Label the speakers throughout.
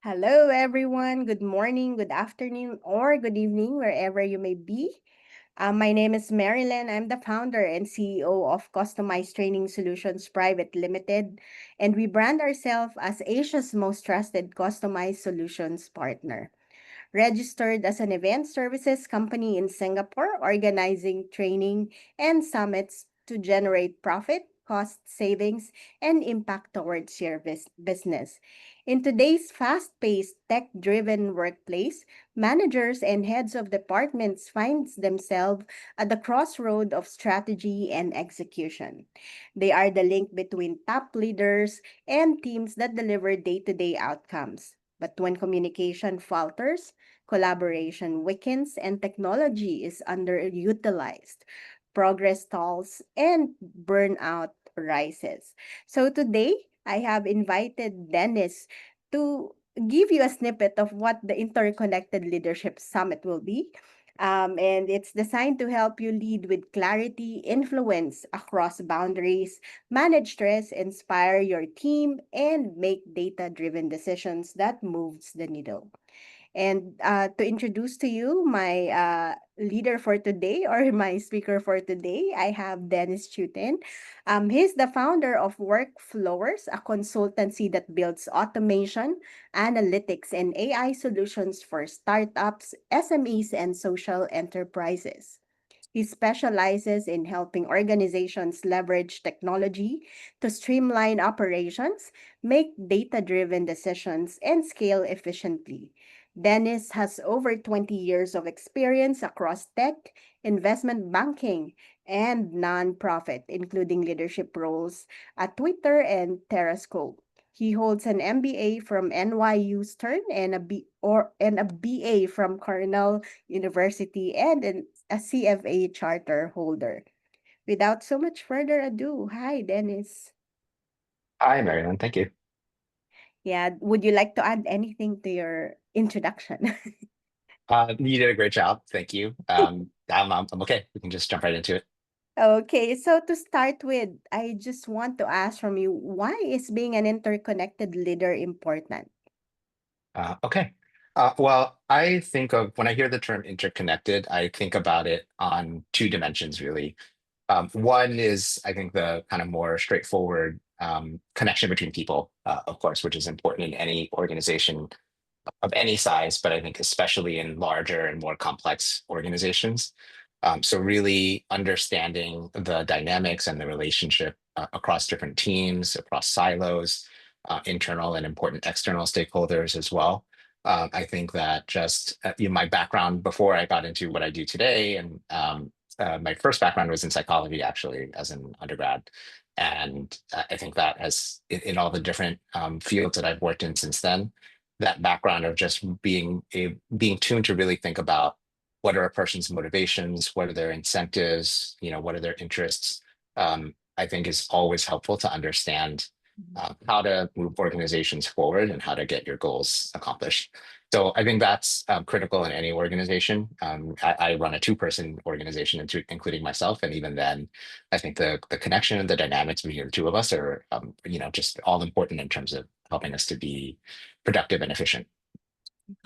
Speaker 1: Hello, everyone. Good morning, good afternoon, or good evening, wherever you may be. My name is Marilyn. I'm the founder and CEO of Customized Training Solutions Private Limited, and we brand ourselves as Asia's most trusted customized solutions partner. Registered as an event services company in Singapore, organizing training and summits to generate profit, cost savings, and impact towards your business. In today's fast paced, tech driven workplace, managers and heads of departments find themselves at the crossroad of strategy and execution. They are the link between top leaders and teams that deliver day to day outcomes. But when communication falters, collaboration weakens, and technology is underutilized, progress stalls, and burnout rises. So today, I have invited Dennis to give you a snippet of what the Interconnected Leadership Summit will be. And it's designed to help you lead with clarity, influence across boundaries, manage stress, inspire your team, and make data-driven decisions that moves the needle. And to introduce to you my leader for today or my speaker for today, I have Dennis Chutin. He's the founder of Workflowers, a consultancy that builds automation, analytics, and AI solutions for startups, SMEs, and social enterprises. He specializes in helping organizations leverage technology to streamline operations, make data driven decisions, and scale efficiently. Dennis has over 20 years of experience across tech, investment banking, and nonprofit, including leadership roles at Twitter and Terrascope. He holds an MBA from NYU Stern and a BA from Cornell University and a CFA charter holder. Without so much further ado, hi Dennis.
Speaker 2: Hi, Marilyn. Thank you.
Speaker 1: Yeah, would you like to add anything to your introduction?
Speaker 2: You did a great job. Thank you. I'm okay. We can just jump right into it.
Speaker 1: Okay, so to start with, I just want to ask from you, why is being an interconnected leader important?
Speaker 2: Okay. Well, I think of when I hear the term interconnected, I think about it on two dimensions, really. One is, I think, the kind of more straightforward connection between people, of course, which is important in any organization of any size, but I think especially in larger and more complex organizations. So really understanding the dynamics and the relationship across different teams, across silos, internal and important external stakeholders as well. I think that just my background before I got into what I do today, and my first background was in psychology, actually, as an undergrad. And I think that has, in all the different fields that I've worked in since then, that background of just being tuned to really think about what are a person's motivations, what are their incentives, what are their interests. I think is always helpful to understand how to move organizations forward and how to get your goals accomplished. So I think that's critical in any organization. I run a two-person organization, including myself, and even then, I think the connection and the dynamics between the two of us are, just all important in terms of helping us to be productive and efficient.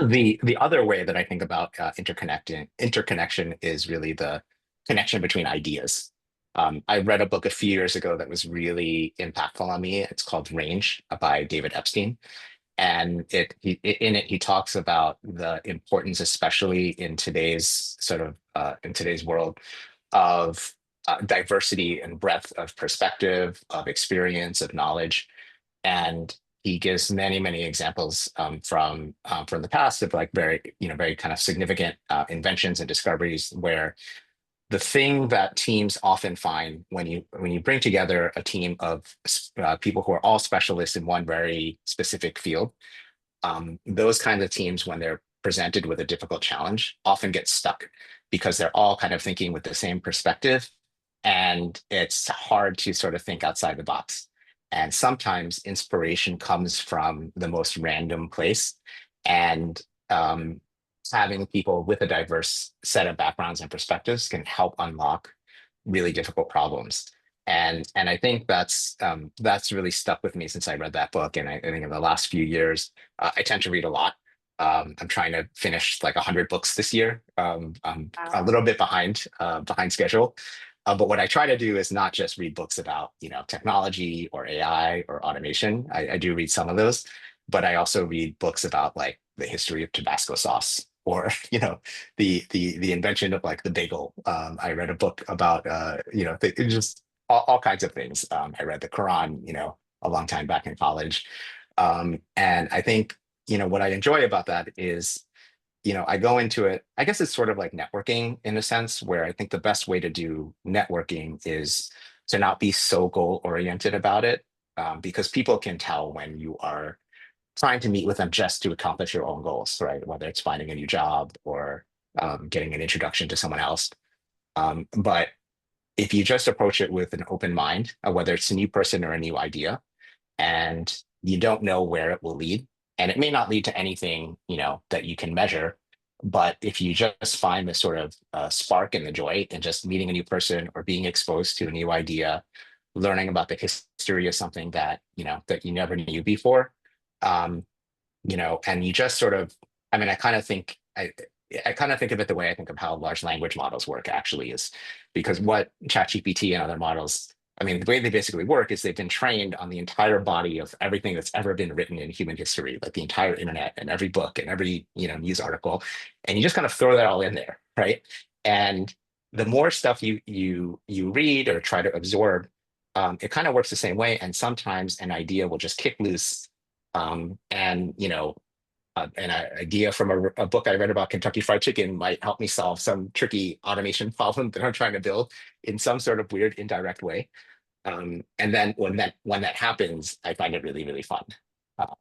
Speaker 2: The other way that I think about interconnection is really the connection between ideas. I read a book a few years ago that was really impactful on me. It's called Range by David Epstein, and in it he talks about the importance, especially in today's in today's world, of diversity and breadth of perspective, of experience, of knowledge. And he gives many examples from the past of like very kind of significant inventions and discoveries where the thing that teams often find when you bring together a team of people who are all specialists in one very specific field, those kinds of teams, when they're presented with a difficult challenge, often get stuck because they're all kind of thinking with the same perspective, and it's hard to sort of think outside the box. And sometimes inspiration comes from the most random place, and having people with a diverse set of backgrounds and perspectives can help unlock really difficult problems. And I think that's really stuck with me since I read that book. And I think in the last few years, I tend to read a lot. I'm trying to finish like 100 books this year. I'm a
Speaker 1: Wow.
Speaker 2: little bit behind schedule. But what I try to do is not just read books about, technology or AI or automation. I do read some of those, but I also read books about like the history of Tabasco sauce or, the invention of like the bagel. I read a book about, just all kinds of things. I read the Quran, a long time back in college. And I think, what I enjoy about that is, I go into it, I guess it's sort of like networking in a sense, where I think the best way to do networking is to not be so goal oriented about it, because people can tell when you are trying to meet with them just to accomplish your own goals, right? Whether it's finding a new job or getting an introduction to someone else. But if you just approach it with an open mind, whether it's a new person or a new idea, and you don't know where it will lead, and it may not lead to anything, that you can measure, but if you just find the sort of spark and the joy in just meeting a new person or being exposed to a new idea, learning about the history of something that you never knew before, um, and you just sort of, I mean, I kind of think of it the way I think of how large language models work actually is because what ChatGPT and other models, I mean, the way they basically work is they've been trained on the entire body of everything that's ever been written in human history, like the entire internet and every book and every, news article. And you just kind of throw that all in there, right? And the more stuff you read or try to absorb, it kind of works the same way. And sometimes an idea will just kick loose, and an idea from a book I read about Kentucky Fried Chicken might help me solve some tricky automation problem that I'm trying to build in some sort of weird indirect way. And then when that happens, I find it really really fun. Uh,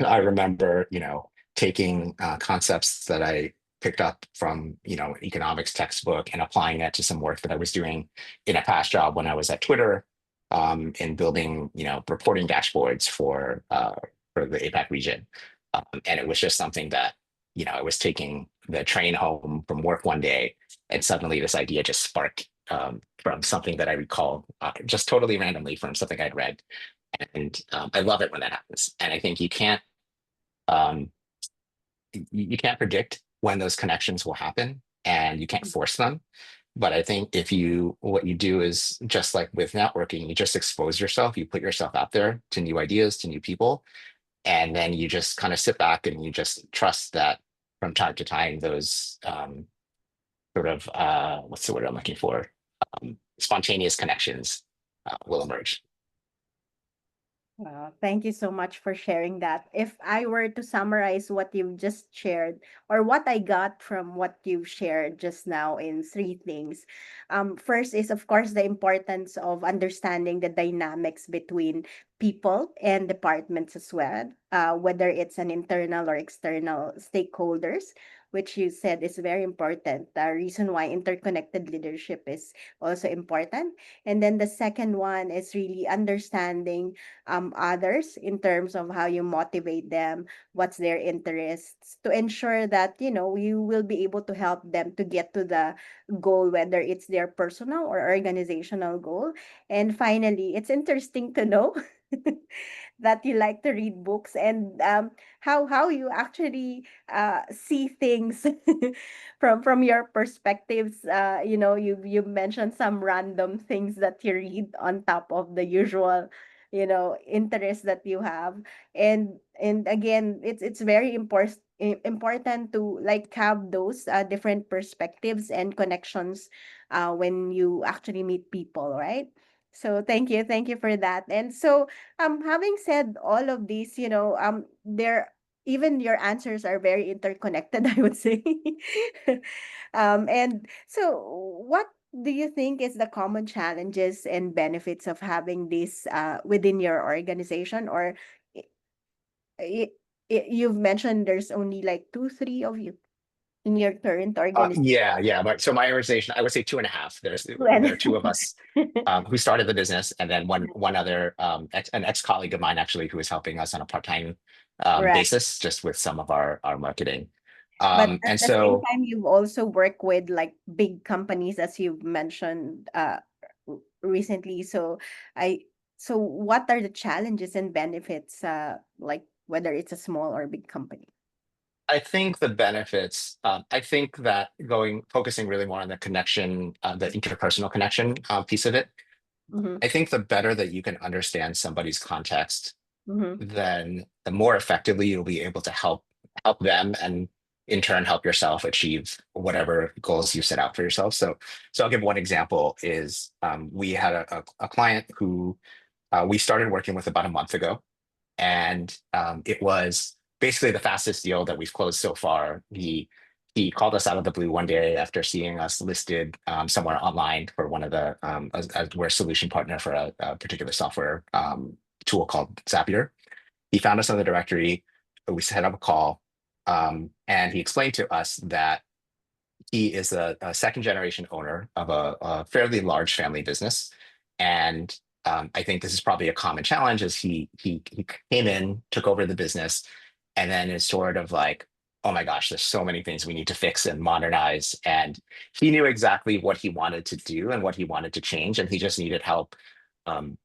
Speaker 2: I remember, taking concepts that I picked up from, an economics textbook and applying that to some work that I was doing in a past job when I was at Twitter, in building, reporting dashboards for the APAC region. And it was just something that, I was taking the train home from work one day, and suddenly this idea just sparked, from something that I recalled, just totally randomly from something I'd read. And I love it when that happens. And I think um, you can't predict when those connections will happen, and you can't force them. But I think what you do is just like with networking, you just expose yourself, you put yourself out there to new ideas, to new people, and then you just kind of sit back and you just trust that from time to time those, sort of, what's the word I'm looking for? Spontaneous connections will emerge.
Speaker 1: Thank you so much for sharing that. If I were to summarize what you've just shared, or what I got from what you've shared just now in three things, first is, of course, the importance of understanding the dynamics between people and departments as well, whether it's an internal or external stakeholders, which you said is very important. The reason why interconnected leadership is also important. And then the second one is really understanding others in terms of how you motivate them, what's their interests, to ensure that you will be able to help them to get to the goal, whether it's their personal or organizational goal. And finally, it's interesting to know that you like to read books, and how you actually see things from your perspectives. You mentioned some random things that you read on top of the usual interest that you have. And again, it's very important to like have those different perspectives and connections when you actually meet people, right? So thank you for that. And so having said all of these, there, even your answers are very interconnected, I would say. And so what do you think is the common challenges and benefits of having this within your organization? Or i- i- you've mentioned there's only like two, three of you in your current organization.
Speaker 2: Yeah. But so my organization, I would say two and a half. There are two of us, who started the business, and then one other, an ex colleague of mine actually who is helping us on a part time,
Speaker 1: Right.
Speaker 2: basis, just with some of our marketing.
Speaker 1: But at
Speaker 2: And
Speaker 1: the same
Speaker 2: so
Speaker 1: time, you've also worked with like big companies, as you've mentioned. recently. I so what are the challenges and benefits, like whether it's a small or big company?
Speaker 2: I think the benefits, I think that focusing really more on the connection, the interpersonal connection piece of it.
Speaker 1: Mm-hmm.
Speaker 2: I think the better that you can understand somebody's context,
Speaker 1: Mm-hmm.
Speaker 2: then the more effectively you'll be able to help them, and in turn help yourself achieve whatever goals you set out for yourself. So I'll give one example is we had a client who we started working with about a month ago, and it was basically the fastest deal that we've closed so far. He called us out of the blue one day after seeing us listed somewhere online for one of the as we're a solution partner for a particular software tool called Zapier. He found us on the directory. We set up a call, and he explained to us that he is a second generation owner of a fairly large family business, and I think this is probably a common challenge. Is he came in, took over the business, and then is sort of like, oh my gosh, there's so many things we need to fix and modernize, and he knew exactly what he wanted to do and what he wanted to change, and he just needed help, um,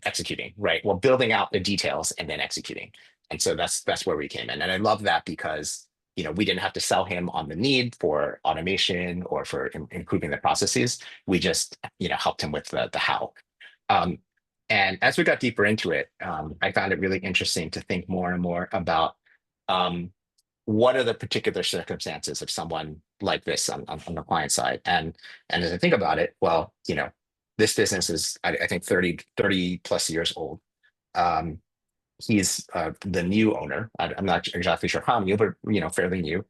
Speaker 2: executing, right? Well, building out the details and then executing, and so that's where we came in, and I love that because we didn't have to sell him on the need for automation or for improving the processes. We just, helped him with the how. Um, and as we got deeper into it, I found it really interesting to think more and more about um, what are the particular circumstances of someone like this on the client side. And as I think about it, well, this business is, I think, 30 plus years old. Um, he's the new owner. I'm not exactly sure how new, but fairly new.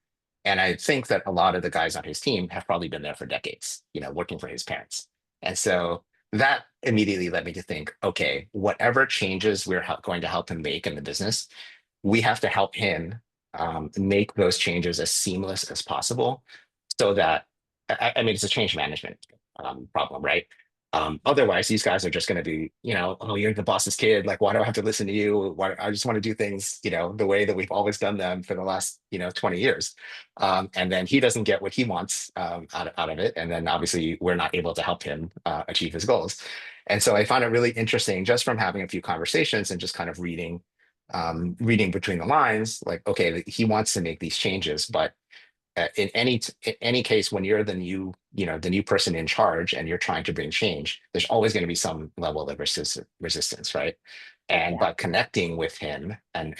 Speaker 2: And I think that a lot of the guys on his team have probably been there for decades, working for his parents. And so that immediately led me to think, okay, whatever changes we're going to help him make in the business, we have to help him make those changes as seamless as possible, so that I mean, it's a change management problem, right? Otherwise, these guys are just going to be, oh, you're the boss's kid. Like, why do I have to listen to you? Why, I just want to do things, the way that we've always done them for the last, 20 years. And then he doesn't get what he wants out of it. And then obviously we're not able to help him achieve his goals. And so I found it really interesting just from having a few conversations and just kind of reading between the lines, like, okay, he wants to make these changes, but in any case, when you're the new person in charge and you're trying to bring change, there's always going to be some level of resistance, right? And by
Speaker 1: Exactly.
Speaker 2: connecting with him and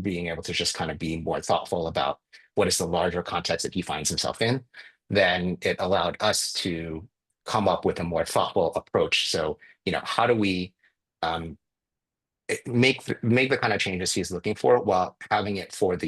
Speaker 2: being able to just kind of be more thoughtful about what is the larger context that he finds himself in, then it allowed us to come up with a more thoughtful approach. So, how do we um, make the kind of changes he's looking for, while having it for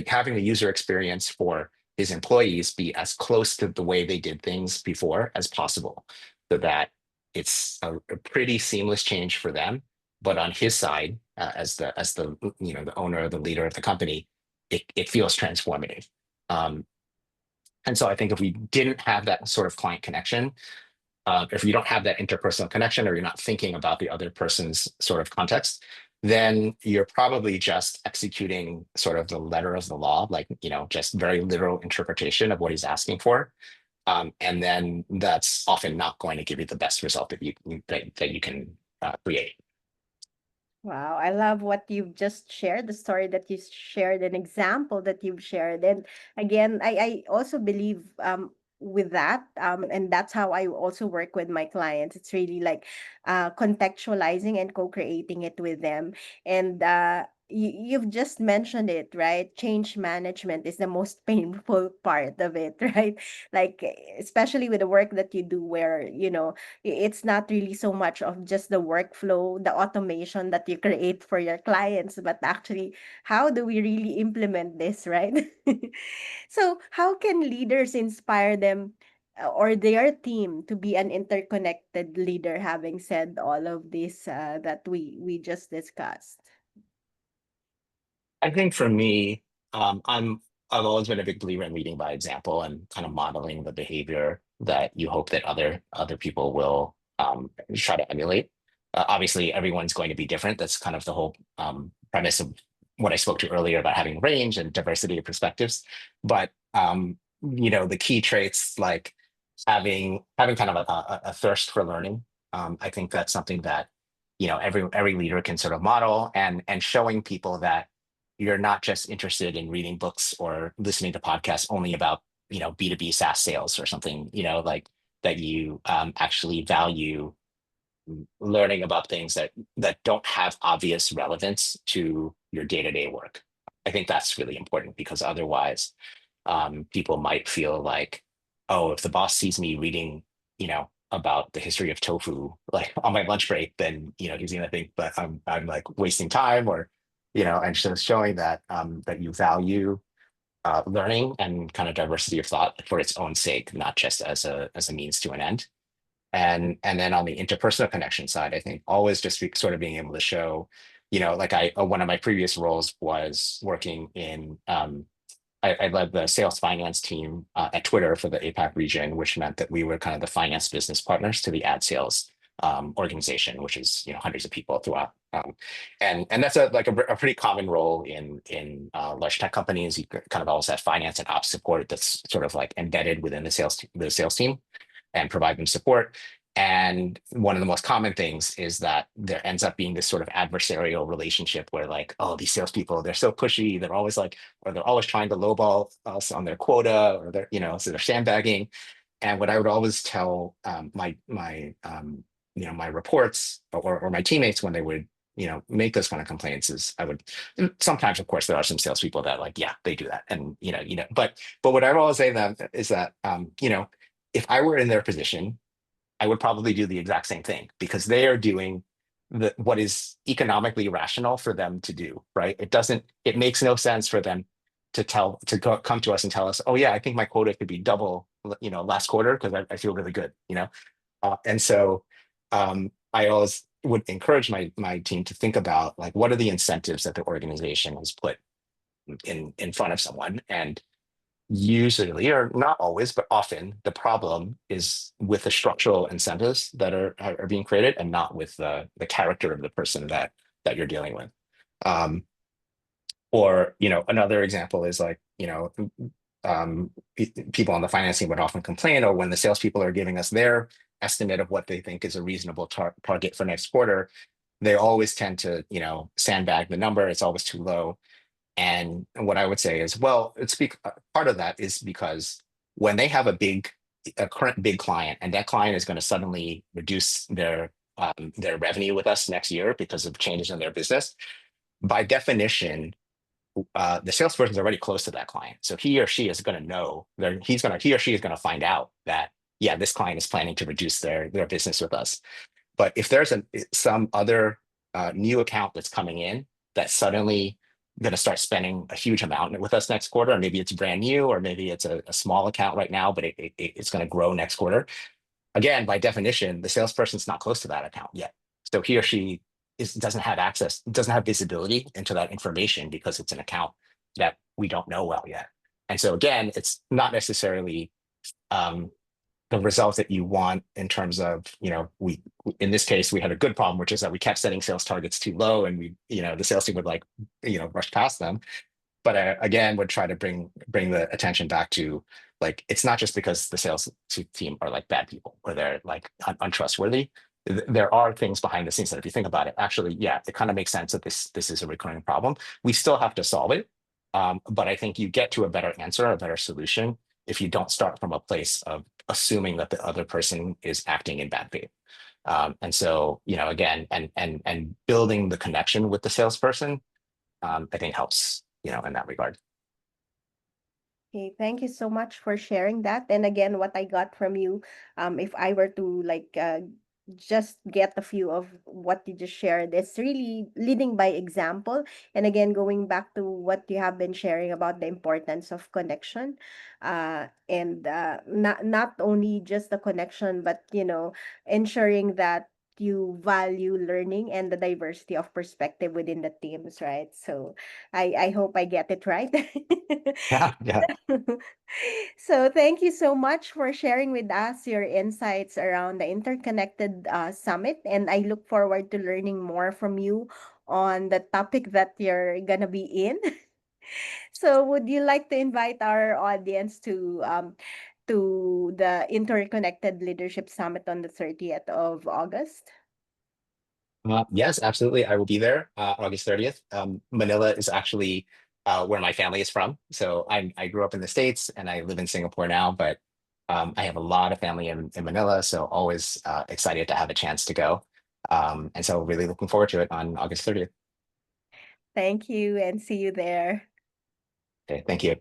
Speaker 2: having the user experience for his employees be as close to the way they did things before as possible, so that it's a pretty seamless change for them. But on his side, as the the owner, the leader of the company, it feels transformative. Um, and so I think if we didn't have that sort of client connection, if you don't have that interpersonal connection, or you're not thinking about the other person's sort of context, then you're probably just executing sort of the letter of the law, like, just very literal interpretation of what he's asking for. And then that's often not going to give you the best result that you can create.
Speaker 1: Wow, I love what you've just shared, the story that you shared, an example that you've shared. And again, I also believe with that, and that's how I also work with my clients. It's really like contextualizing and co-creating it with them. And you've just mentioned it, right? Change management is the most painful part of it, right? Like, especially with the work that you do, where, it's not really so much of just the workflow, the automation that you create for your clients, but actually, how do we really implement this, right? So, how can leaders inspire them, or their team to be an interconnected leader, having said all of this that we just discussed?
Speaker 2: I think for me, I've always been a big believer in leading by example and kind of modeling the behavior that you hope that other people will try to emulate. Obviously, everyone's going to be different. That's kind of the whole premise of what I spoke to earlier about having range and diversity of perspectives. But the key traits, like having kind of a thirst for learning, I think that's something that, every leader can sort of model, and showing people that you're not just interested in reading books or listening to podcasts only about, B2B SaaS sales or something, like that you actually value learning about things that don't have obvious relevance to your day-to-day work. I think that's really important because otherwise, people might feel like, oh, if the boss sees me reading, about the history of tofu, like on my lunch break, then he's gonna think that I'm like wasting time, or and so showing that that you value learning and kind of diversity of thought for its own sake, not just as a means to an end. And then on the interpersonal connection side, I think always just sort of being able to show, like one of my previous roles was working in I led the sales finance team at Twitter for the APAC region, which meant that we were kind of the finance business partners to the ad sales organization, which is hundreds of people throughout. And that's a pretty common role in large tech companies. You kind of always have finance and ops support that's sort of like embedded within the sales team and provide them support. And one of the most common things is that there ends up being this sort of adversarial relationship where, like, oh, these salespeople, they're so pushy. They're always like, or they're always trying to lowball us on their quota, or so they're sandbagging. And what I would always tell my reports, or my teammates when they would make those kind of complaints is I would sometimes, of course, there are some salespeople that, like, yeah, they do that, and but what I would always say to them is that if I were in their position, I would probably do the exact same thing because they are doing what is economically rational for them to do, right? It makes no sense for them come to us and tell us, oh yeah, I think my quota could be double, last quarter because I feel really good, and so I always would encourage my team to think about, like, what are the incentives that the organization has put in front of someone. And usually, or not always, but often, the problem is with the structural incentives that are being created, and not with the character of the person that you're dealing with. Um, or another example is, like, people on the financing would often complain, or when the salespeople are giving us their estimate of what they think is a reasonable target for next quarter, they always tend to sandbag the number. It's always too low. And what I would say is, well, part of that is because when they have a current big client, and that client is going to suddenly reduce their revenue with us next year because of changes in their business, by definition, the salesperson is already close to that client, so he or she is going to know that he or she is going to find out that, yeah, this client is planning to reduce their business with us. But if there's some other new account that's coming in that's suddenly going to start spending a huge amount with us next quarter, and maybe it's brand new, or maybe it's a small account right now, but it's going to grow next quarter. Again, by definition, the salesperson's not close to that account yet. So he or she doesn't have visibility into that information because it's an account that we don't know well yet. And so again, it's not necessarily um, the results that you want in terms of, we in this case we had a good problem, which is that we kept setting sales targets too low, and the sales team would, like, rush past them. But I, again, would try to bring the attention back to, like, it's not just because the sales team are, like, bad people, or they're, like, untrustworthy. There are things behind the scenes that, if you think about it, actually, yeah, it kind of makes sense that this is a recurring problem. We still have to solve it, but I think you get to a better answer, a better solution, if you don't start from a place of assuming that the other person is acting in bad faith. And so, again, and building the connection with the salesperson, I think helps, in that regard.
Speaker 1: Okay, thank you so much for sharing that. And again, what I got from you, if I were to like just get a few of what you just shared, it's really leading by example. And again, going back to what you have been sharing about the importance of connection, and not only just the connection, but ensuring that you value learning and the diversity of perspective within the teams, right? So I hope I get it right.
Speaker 2: Yeah, yeah.
Speaker 1: So thank you so much for sharing with us your insights around the interconnected summit, and I look forward to learning more from you on the topic that you're gonna be in. So would you like to invite our audience to to the Interconnected Leadership Summit on the 30th of August?
Speaker 2: Yes, absolutely. I will be there August 30th. Manila is actually where my family is from. So I grew up in the States and I live in Singapore now, but I have a lot of family in Manila. So always excited to have a chance to go. And so really looking forward to it on August 30th.
Speaker 1: Thank you and see you there.
Speaker 2: Okay, thank you.